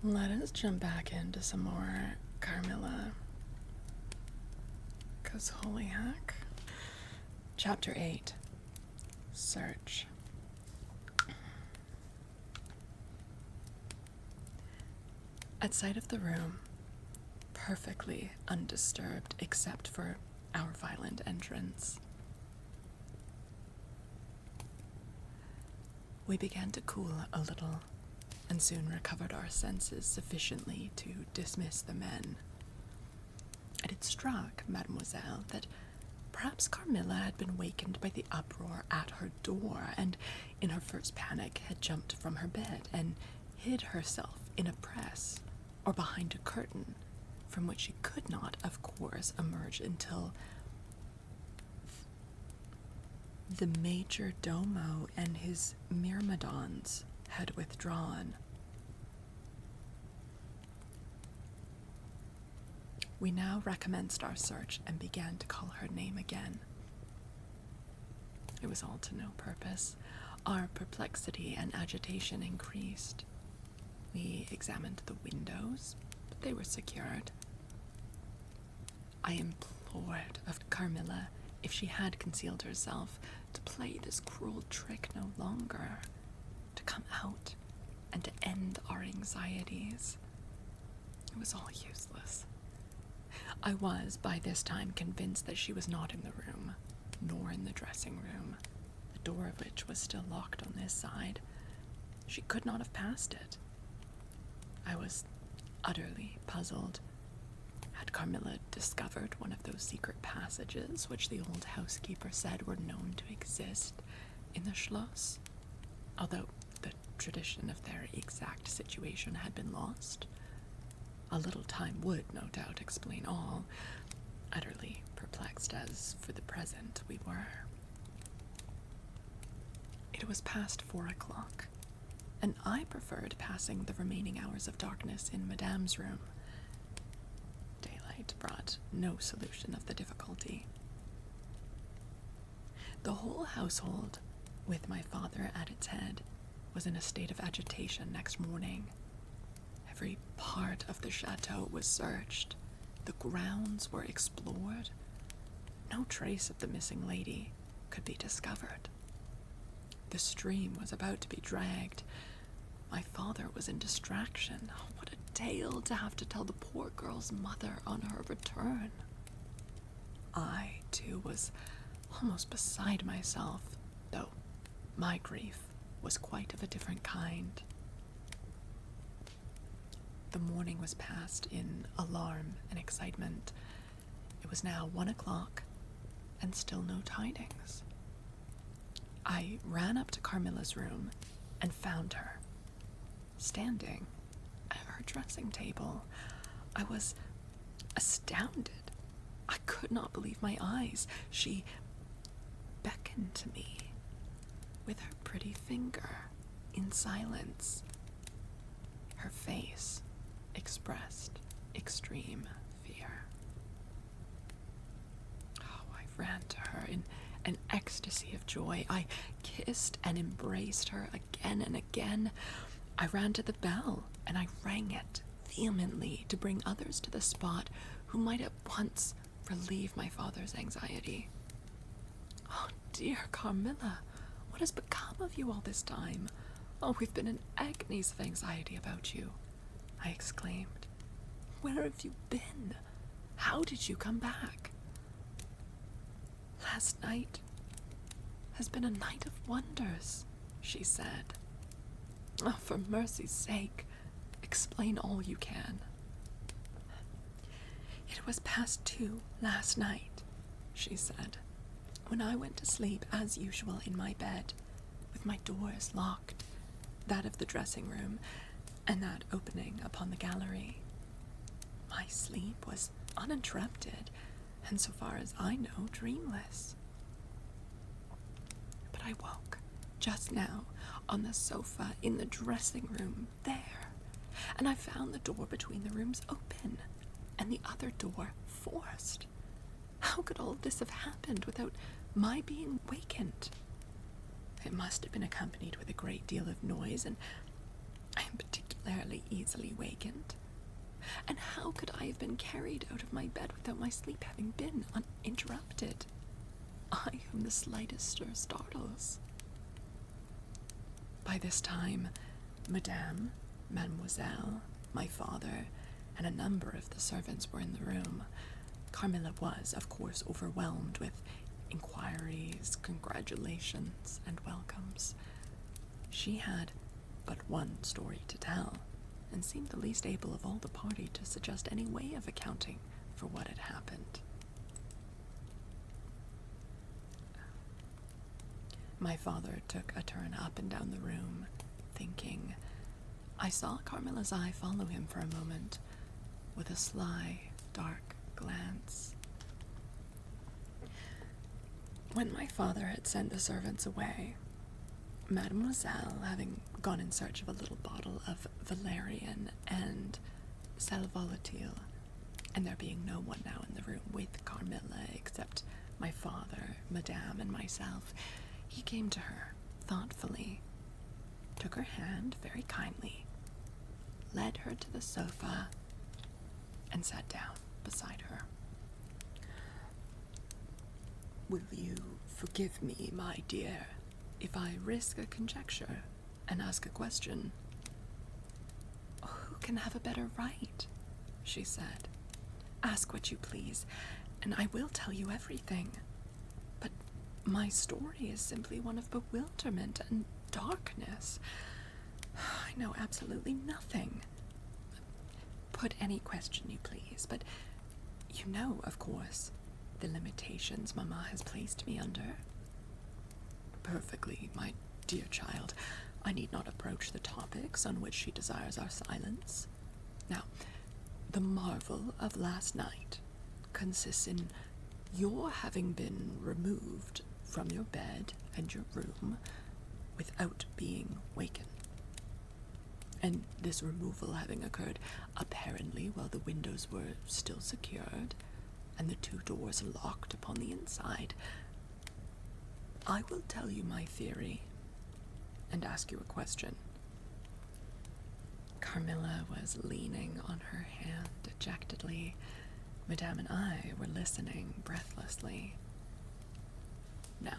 Let us jump back into some more Carmilla. 'Cause holy heck. Chapter 8. Search. At sight of the room, perfectly undisturbed except for our violent entrance, we began to cool a little and soon recovered our senses sufficiently to dismiss the men. It had struck Mademoiselle that perhaps Carmilla had been wakened by the uproar at her door, and in her first panic had jumped from her bed and hid herself in a press or behind a curtain, from which she could not, of course, emerge until the major domo and his myrmidons had withdrawn. We now recommenced our search and began to call her name again. It was all to no purpose. Our perplexity and agitation increased. We examined the windows, but they were secured. I implored of Carmilla, if she had concealed herself, to play this cruel trick no longer, to come out and to end our anxieties. It was all useless. I was, by this time, convinced that she was not in the room, nor in the dressing room, the door of which was still locked on this side. She could not have passed it. I was utterly puzzled. Had Carmilla discovered one of those secret passages which the old housekeeper said were known to exist in the Schloss, although the tradition of their exact situation had been lost? A little time would, no doubt, explain all, utterly perplexed as, for the present, we were. It was past 4 o'clock, and I preferred passing the remaining hours of darkness in Madame's room. Daylight brought no solution of the difficulty. The whole household, with my father at its head, was in a state of agitation next morning. Every part of the chateau was searched. The grounds were explored. No trace of the missing lady could be discovered. The stream was about to be dragged. My father was in distraction. Oh, what a tale to have to tell the poor girl's mother on her return. I, too, was almost beside myself, though my grief was quite of a different kind. The morning was passed in alarm and excitement. It was now 1 o'clock, and still no tidings. I ran up to Carmilla's room and found her, standing at her dressing table. I was astounded. I could not believe my eyes. She beckoned to me with her pretty finger in silence. Her face expressed extreme fear. Oh, I ran to her in an ecstasy of joy. I kissed and embraced her again and again. I ran to the bell and I rang it vehemently to bring others to the spot who might at once relieve my father's anxiety. Oh, dear Carmilla, what has become of you all this time? Oh, we've been in agonies of anxiety about you, I exclaimed. Where have you been? How did you come back? Last night has been a night of wonders, she said. Oh, for mercy's sake, explain all you can. It was past 2 last night, she said, when I went to sleep as usual in my bed, with my doors locked, that of the dressing room and that opening upon the gallery. My sleep was uninterrupted, and so far as I know, dreamless. But I woke just now on the sofa in the dressing room there, and I found the door between the rooms open and the other door forced. How could all this have happened without my being wakened? It must have been accompanied with a great deal of noise, and I am particularly clearly easily wakened. And how could I have been carried out of my bed without my sleep having been uninterrupted? I whom the slightest stir startles. By this time, Madame, Mademoiselle, my father, and a number of the servants were in the room. Carmilla was, of course, overwhelmed with inquiries, congratulations, and welcomes. She had but one story to tell, and seemed the least able of all the party to suggest any way of accounting for what had happened. My father took a turn up and down the room, thinking. I saw Carmilla's eye follow him for a moment, with a sly, dark glance. When my father had sent the servants away, Mademoiselle, having gone in search of a little bottle of valerian and sal volatile, and there being no one now in the room with Carmilla except my father, Madame, and myself, he came to her thoughtfully, took her hand very kindly, led her to the sofa, and sat down beside her. Will you forgive me, my dear, if I risk a conjecture and ask a question? Who can have a better right? She said. Ask what you please, and I will tell you everything. But my story is simply one of bewilderment and darkness. I know absolutely nothing. Put any question you please, but you know, of course, the limitations Mamma has placed me under. Perfectly, my dear child. I need not approach the topics on which she desires our silence. Now, the marvel of last night consists in your having been removed from your bed and your room without being wakened. And this removal having occurred apparently while the windows were still secured and the two doors locked upon the inside. I will tell you my theory and ask you a question. Carmilla was leaning on her hand dejectedly. Madame and I were listening breathlessly. Now,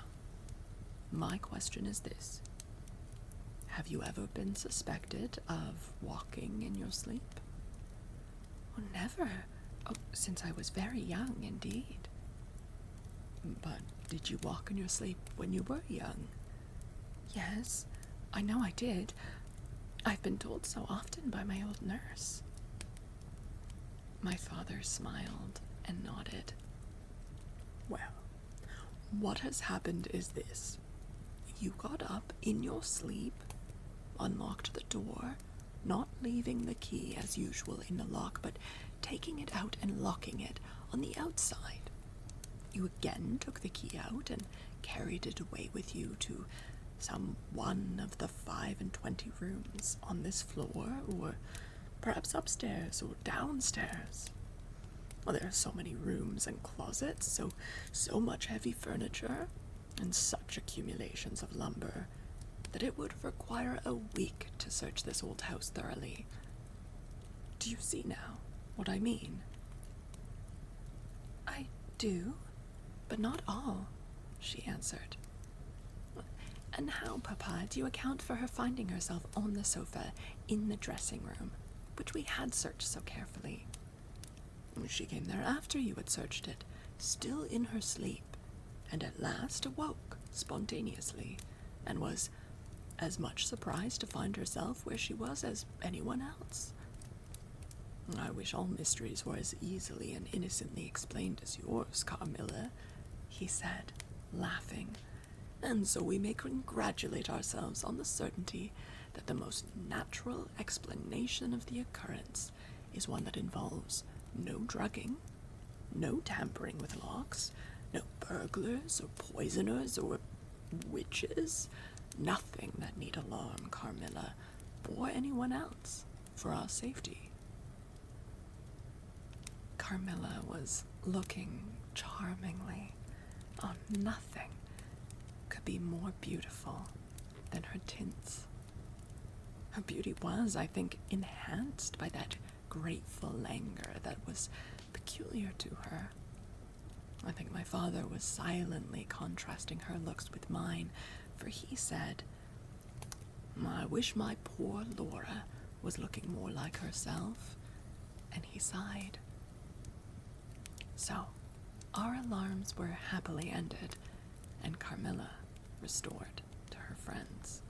my question is this. Have you ever been suspected of walking in your sleep? Oh, never. Oh, since I was very young, indeed. But did you walk in your sleep when you were young? Yes, I know I did. I've been told so often by my old nurse. My father smiled and nodded. Well, what has happened is this. You got up in your sleep, unlocked the door, not leaving the key as usual in the lock, but taking it out and locking it on the outside. You again took the key out and carried it away with you to some one of the 25 rooms on this floor, or perhaps upstairs or downstairs. Well, there are so many rooms and closets, so much heavy furniture, and such accumulations of lumber, that it would require a week to search this old house thoroughly. Do you see now what I mean? I do, but not all, she answered. And how, Papa, do you account for her finding herself on the sofa in the dressing room, which we had searched so carefully? She came there after you had searched it, still in her sleep, and at last awoke spontaneously, and was as much surprised to find herself where she was as anyone else. I wish all mysteries were as easily and innocently explained as yours, Carmilla, he said, laughing. And so we may congratulate ourselves on the certainty that the most natural explanation of the occurrence is one that involves no drugging, no tampering with locks, no burglars or poisoners or witches, nothing that need alarm Carmilla or anyone else for our safety. Carmilla was looking charmingly. Oh, nothing could be more beautiful than her tints. Her beauty was, I think, enhanced by that grateful languor that was peculiar to her. I think my father was silently contrasting her looks with mine, for he said, "I wish my poor Laura was looking more like herself," and he sighed. So, our alarms were happily ended, and Carmilla restored to her friends.